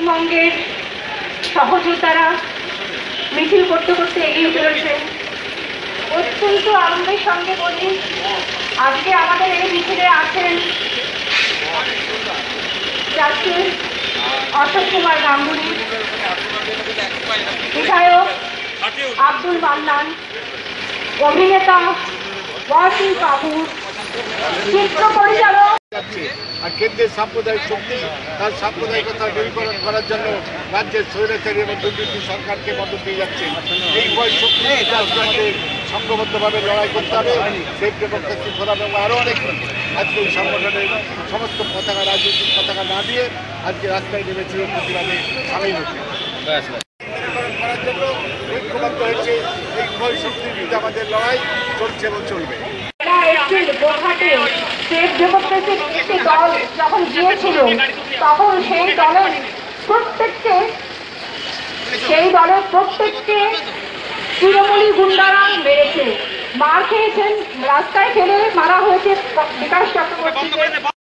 পশ্চিমবঙ্গের সহযোদ্ধারা মিছিল করতে করতে এগিয়ে চলেছেন। অত্যন্ত আনন্দের সঙ্গে বলি, আজকে আমাদের এই মিছিলে আছেন জাতীয় অশোক কুমার গাঙ্গুলি, বিধায়ক আব্দুল মান্নান, অভিনেতা ওয়াসিম কাপুর, চিত্র পরিচালক। আর কেন্দ্রের সাম্প্রদায়িক শক্তি তার সাম্প্রদায়িকতা দূরীকরণ করার জন্য রাজ্যের স্বৈরাচারী এবং দুর্নীতি সরকারকে মদত দিয়ে যাচ্ছে। এই ভয় শক্তি আমাদের সংঘবদ্ধভাবে লড়াই করতে হবে। সেফ ডেমোক্রেসি ফোরাম এবং আরও অনেক আজকে এই সংগঠনের সমস্ত পতাকা, রাজনৈতিক পতাকা না দিয়ে আজকে রাস্তায় নেমেছে প্রতিবাদে সামিল হচ্ছে। করার জন্য ঐক্যবদ্ধ হয়েছে। এই ভয় শক্তির বিরুদ্ধে আমাদের লড়াই চলছে এবং চলবে। সেফ ডেমোক্রেসির একটি দল যখন গিয়েছিল তখন সেই দলের প্রত্যেককে তৃণমূলী গুন্ডারা মেরেছে, মার খেয়েছেন, রাস্তায় ফেলে মারা হয়েছে বিকাশ চক্রবর্তীকে।